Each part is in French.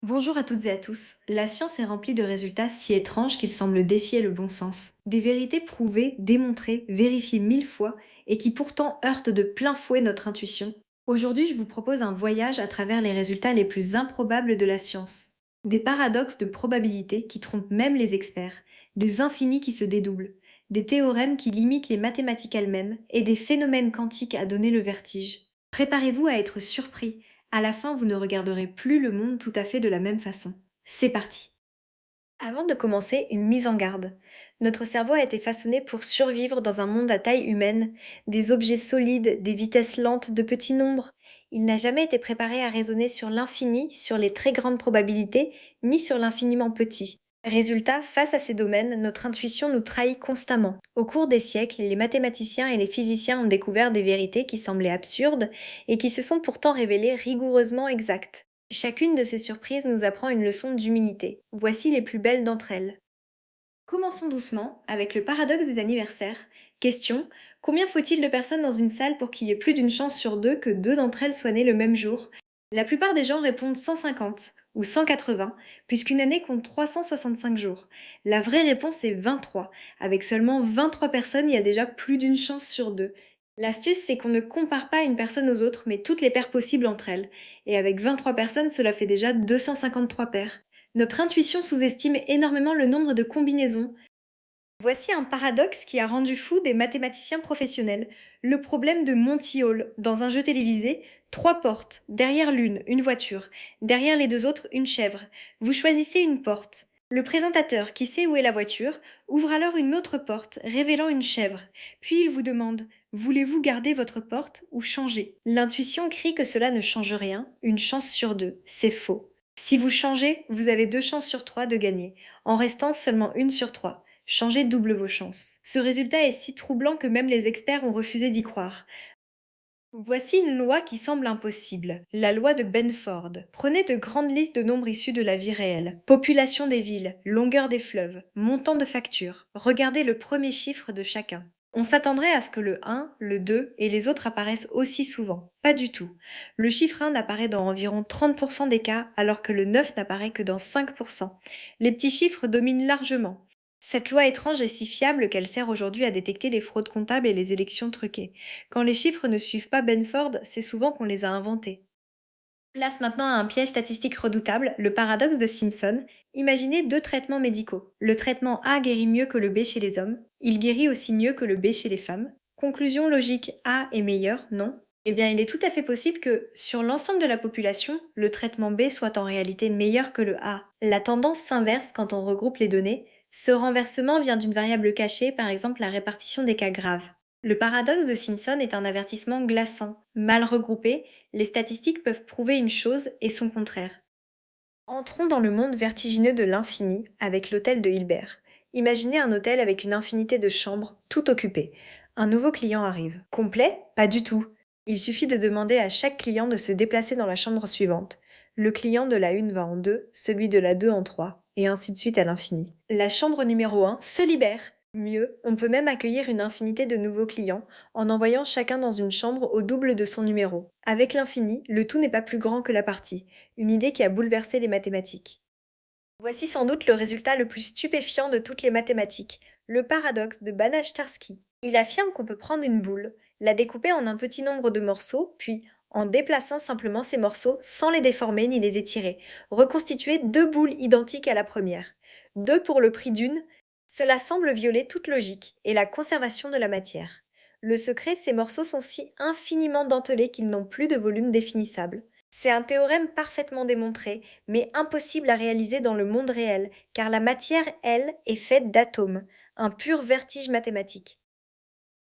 Bonjour à toutes et à tous. La science est remplie de résultats si étranges qu'ils semblent défier le bon sens. Des vérités prouvées, démontrées, vérifiées 1000 fois et qui pourtant heurtent de plein fouet notre intuition. Aujourd'hui, je vous propose un voyage à travers les résultats les plus improbables de la science. Des paradoxes de probabilité qui trompent même les experts, des infinis qui se dédoublent, des théorèmes qui limitent les mathématiques elles-mêmes et des phénomènes quantiques à donner le vertige. Préparez-vous à être surpris. À la fin, vous ne regarderez plus le monde tout à fait de la même façon. C'est parti. Avant de commencer, une mise en garde. Notre cerveau a été façonné pour survivre dans un monde à taille humaine, des objets solides, des vitesses lentes, de petits nombres. Il n'a jamais été préparé à raisonner sur l'infini, sur les très grandes probabilités, ni sur l'infiniment petit. Résultat, face à ces domaines, notre intuition nous trahit constamment. Au cours des siècles, les mathématiciens et les physiciens ont découvert des vérités qui semblaient absurdes et qui se sont pourtant révélées rigoureusement exactes. Chacune de ces surprises nous apprend une leçon d'humilité. Voici les plus belles d'entre elles. Commençons doucement avec le paradoxe des anniversaires. Question: combien faut-il de personnes dans une salle pour qu'il y ait plus d'une chance sur deux que deux d'entre elles soient nées le même jour? La plupart des gens répondent 150 ou 180, puisqu'une année compte 365 jours. La vraie réponse est 23. Avec seulement 23 personnes, il y a déjà plus d'une chance sur deux. L'astuce, c'est qu'on ne compare pas une personne aux autres, mais toutes les paires possibles entre elles. Et avec 23 personnes, cela fait déjà 253 paires. Notre intuition sous-estime énormément le nombre de combinaisons. Voici un paradoxe qui a rendu fou des mathématiciens professionnels. Le problème de Monty Hall. Dans un jeu télévisé, trois portes. Derrière l'une, une voiture. Derrière les deux autres, une chèvre. Vous choisissez une porte. Le présentateur, qui sait où est la voiture, ouvre alors une autre porte, révélant une chèvre. Puis il vous demande: voulez-vous garder votre porte ou changer? L'intuition crie que cela ne change rien, une chance sur deux. C'est faux. Si vous changez, vous avez deux chances sur trois de gagner, en restant seulement une sur trois. Changer double vos chances. Ce résultat est si troublant que même les experts ont refusé d'y croire. Voici une loi qui semble impossible, la loi de Benford. Prenez de grandes listes de nombres issus de la vie réelle. Population des villes, longueur des fleuves, montant de factures. Regardez le premier chiffre de chacun. On s'attendrait à ce que le 1, le 2 et les autres apparaissent aussi souvent. Pas du tout. Le chiffre 1 n'apparaît dans environ 30% des cas, alors que le 9 n'apparaît que dans 5%. Les petits chiffres dominent largement. Cette loi étrange est si fiable qu'elle sert aujourd'hui à détecter les fraudes comptables et les élections truquées. Quand les chiffres ne suivent pas Benford, c'est souvent qu'on les a inventés. Place maintenant à un piège statistique redoutable, le paradoxe de Simpson. Imaginez deux traitements médicaux. Le traitement A guérit mieux que le B chez les hommes. Il guérit aussi mieux que le B chez les femmes. Conclusion logique: A est meilleur, non? Eh bien, il est tout à fait possible que, sur l'ensemble de la population, le traitement B soit en réalité meilleur que le A. La tendance s'inverse quand on regroupe les données. Ce renversement vient d'une variable cachée, par exemple la répartition des cas graves. Le paradoxe de Simpson est un avertissement glaçant. Mal regroupé, les statistiques peuvent prouver une chose et son contraire. Entrons dans le monde vertigineux de l'infini avec l'hôtel de Hilbert. Imaginez un hôtel avec une infinité de chambres, tout occupées. Un nouveau client arrive. Complet? Pas du tout. Il suffit de demander à chaque client de se déplacer dans la chambre suivante. Le client de la 1 va en 2, celui de la 2 en 3, et ainsi de suite à l'infini. La chambre numéro 1 se libère. Mieux, on peut même accueillir une infinité de nouveaux clients en envoyant chacun dans une chambre au double de son numéro. Avec l'infini, le tout n'est pas plus grand que la partie, une idée qui a bouleversé les mathématiques. Voici sans doute le résultat le plus stupéfiant de toutes les mathématiques, le paradoxe de Banach-Tarski. Il affirme qu'on peut prendre une boule, la découper en un petit nombre de morceaux, puis, en déplaçant simplement ces morceaux sans les déformer ni les étirer, reconstituer deux boules identiques à la première. Deux pour le prix d'une, cela semble violer toute logique et la conservation de la matière. Le secret, ces morceaux sont si infiniment dentelés qu'ils n'ont plus de volume définissable. C'est un théorème parfaitement démontré, mais impossible à réaliser dans le monde réel, car la matière, elle, est faite d'atomes, un pur vertige mathématique.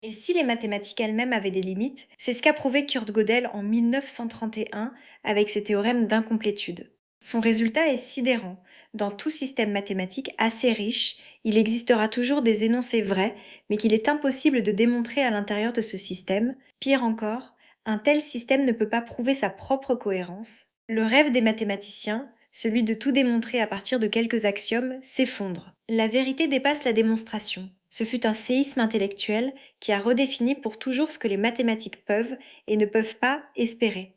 Et si les mathématiques elles-mêmes avaient des limites, c'est ce qu'a prouvé Kurt Gödel en 1931 avec ses théorèmes d'incomplétude. Son résultat est sidérant. Dans tout système mathématique assez riche, il existera toujours des énoncés vrais, mais qu'il est impossible de démontrer à l'intérieur de ce système. Pire encore, un tel système ne peut pas prouver sa propre cohérence. Le rêve des mathématiciens, celui de tout démontrer à partir de quelques axiomes, s'effondre. La vérité dépasse la démonstration. Ce fut un séisme intellectuel qui a redéfini pour toujours ce que les mathématiques peuvent et ne peuvent pas espérer.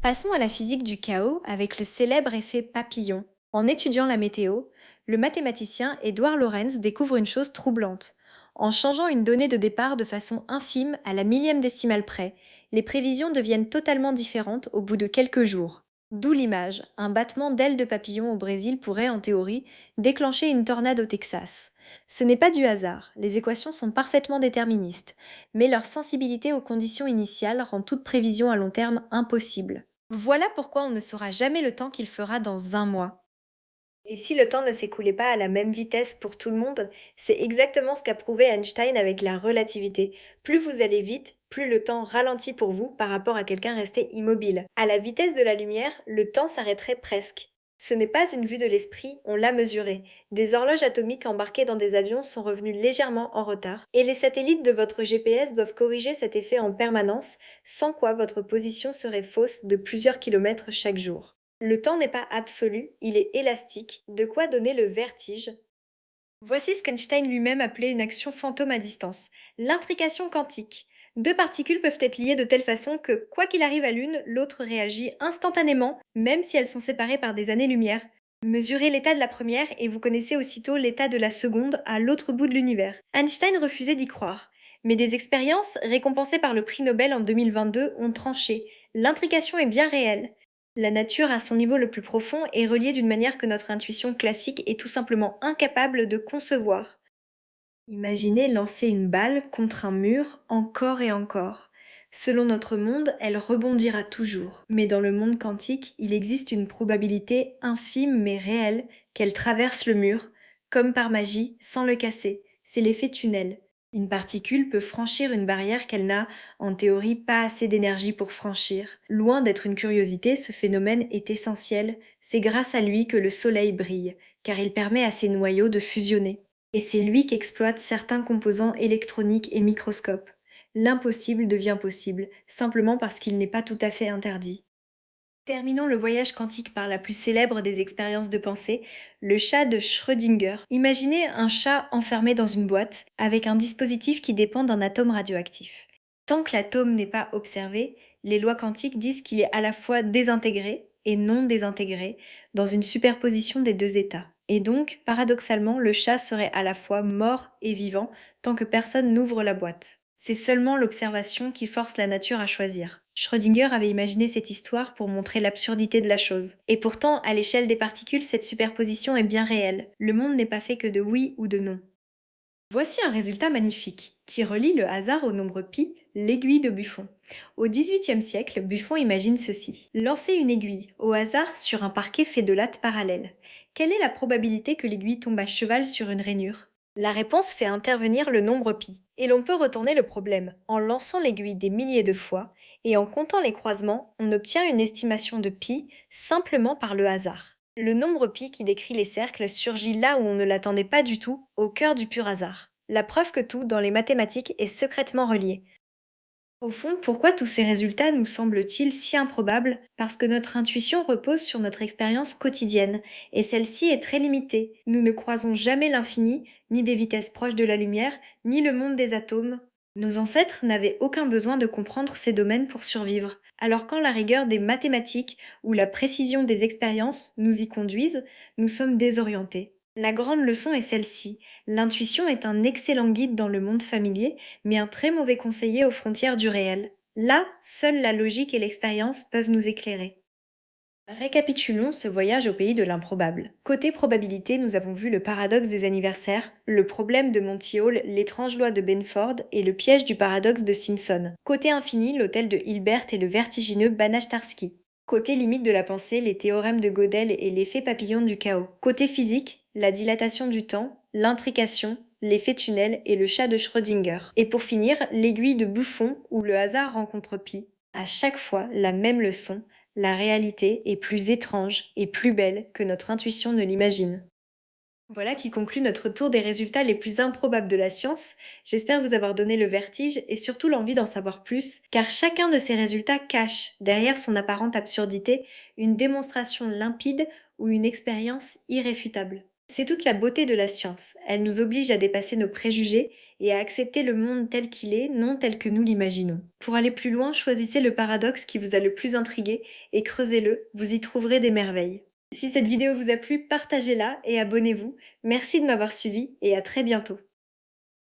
Passons à la physique du chaos avec le célèbre effet papillon. En étudiant la météo, le mathématicien Édouard Lorenz découvre une chose troublante. En changeant une donnée de départ de façon infime à la millième décimale près, les prévisions deviennent totalement différentes au bout de quelques jours. D'où l'image, un battement d'ailes de papillon au Brésil pourrait, en théorie, déclencher une tornade au Texas. Ce n'est pas du hasard, les équations sont parfaitement déterministes, mais leur sensibilité aux conditions initiales rend toute prévision à long terme impossible. Voilà pourquoi on ne saura jamais le temps qu'il fera dans un mois. Et si le temps ne s'écoulait pas à la même vitesse pour tout le monde, c'est exactement ce qu'a prouvé Einstein avec la relativité. Plus vous allez vite, plus le temps ralentit pour vous par rapport à quelqu'un resté immobile. À la vitesse de la lumière, le temps s'arrêterait presque. Ce n'est pas une vue de l'esprit, on l'a mesuré. Des horloges atomiques embarquées dans des avions sont revenues légèrement en retard, et les satellites de votre GPS doivent corriger cet effet en permanence, sans quoi votre position serait fausse de plusieurs kilomètres chaque jour. Le temps n'est pas absolu, il est élastique, de quoi donner le vertige. Voici ce qu'Einstein lui-même appelait une action fantôme à distance, l'intrication quantique. Deux particules peuvent être liées de telle façon que, quoi qu'il arrive à l'une, l'autre réagit instantanément, même si elles sont séparées par des années-lumière. Mesurez l'état de la première et vous connaissez aussitôt l'état de la seconde à l'autre bout de l'univers. Einstein refusait d'y croire. Mais des expériences, récompensées par le prix Nobel en 2022, ont tranché. L'intrication est bien réelle. La nature, à son niveau le plus profond, est reliée d'une manière que notre intuition classique est tout simplement incapable de concevoir. Imaginez lancer une balle contre un mur encore et encore. Selon notre monde, elle rebondira toujours. Mais dans le monde quantique, il existe une probabilité infime mais réelle qu'elle traverse le mur, comme par magie, sans le casser. C'est l'effet tunnel. Une particule peut franchir une barrière qu'elle n'a, en théorie, pas assez d'énergie pour franchir. Loin d'être une curiosité, ce phénomène est essentiel. C'est grâce à lui que le Soleil brille, car il permet à ses noyaux de fusionner. Et c'est lui qui exploite certains composants électroniques et microscopes. L'impossible devient possible, simplement parce qu'il n'est pas tout à fait interdit. Terminons le voyage quantique par la plus célèbre des expériences de pensée, le chat de Schrödinger. Imaginez un chat enfermé dans une boîte, avec un dispositif qui dépend d'un atome radioactif. Tant que l'atome n'est pas observé, les lois quantiques disent qu'il est à la fois désintégré et non désintégré, dans une superposition des deux états. Et donc, paradoxalement, le chat serait à la fois mort et vivant tant que personne n'ouvre la boîte. C'est seulement l'observation qui force la nature à choisir. Schrödinger avait imaginé cette histoire pour montrer l'absurdité de la chose. Et pourtant, à l'échelle des particules, cette superposition est bien réelle. Le monde n'est pas fait que de oui ou de non. Voici un résultat magnifique, qui relie le hasard au nombre pi, l'aiguille de Buffon. Au XVIIIe siècle, Buffon imagine ceci. Lancer une aiguille, au hasard, sur un parquet fait de lattes parallèles. Quelle est la probabilité que l'aiguille tombe à cheval sur une rainure? La réponse fait intervenir le nombre pi. Et l'on peut retourner le problème. En lançant l'aiguille des milliers de fois, et en comptant les croisements, on obtient une estimation de pi simplement par le hasard. Le nombre pi qui décrit les cercles surgit là où on ne l'attendait pas du tout, au cœur du pur hasard. La preuve que tout, dans les mathématiques, est secrètement relié. Au fond, pourquoi tous ces résultats nous semblent-ils si improbables? Parce que notre intuition repose sur notre expérience quotidienne, et celle-ci est très limitée. Nous ne croisons jamais l'infini, ni des vitesses proches de la lumière, ni le monde des atomes. Nos ancêtres n'avaient aucun besoin de comprendre ces domaines pour survivre. Alors quand la rigueur des mathématiques ou la précision des expériences nous y conduisent, nous sommes désorientés. La grande leçon est celle-ci. L'intuition est un excellent guide dans le monde familier, mais un très mauvais conseiller aux frontières du réel. Là, seules la logique et l'expérience peuvent nous éclairer. Récapitulons ce voyage au pays de l'improbable. Côté probabilité, nous avons vu le paradoxe des anniversaires, le problème de Monty Hall, l'étrange loi de Benford et le piège du paradoxe de Simpson. Côté infini, l'hôtel de Hilbert et le vertigineux Banach-Tarski. Côté limite de la pensée, les théorèmes de Gödel et l'effet papillon du chaos. Côté physique, la dilatation du temps, l'intrication, l'effet tunnel et le chat de Schrödinger. Et pour finir, l'aiguille de Buffon où le hasard rencontre Pi. À chaque fois, la même leçon, la réalité est plus étrange et plus belle que notre intuition ne l'imagine. Voilà qui conclut notre tour des résultats les plus improbables de la science. J'espère vous avoir donné le vertige et surtout l'envie d'en savoir plus, car chacun de ces résultats cache, derrière son apparente absurdité, une démonstration limpide ou une expérience irréfutable. C'est toute la beauté de la science. Elle nous oblige à dépasser nos préjugés et à accepter le monde tel qu'il est, non tel que nous l'imaginons. Pour aller plus loin, choisissez le paradoxe qui vous a le plus intrigué et creusez-le, vous y trouverez des merveilles. Si cette vidéo vous a plu, partagez-la et abonnez-vous. Merci de m'avoir suivi et à très bientôt.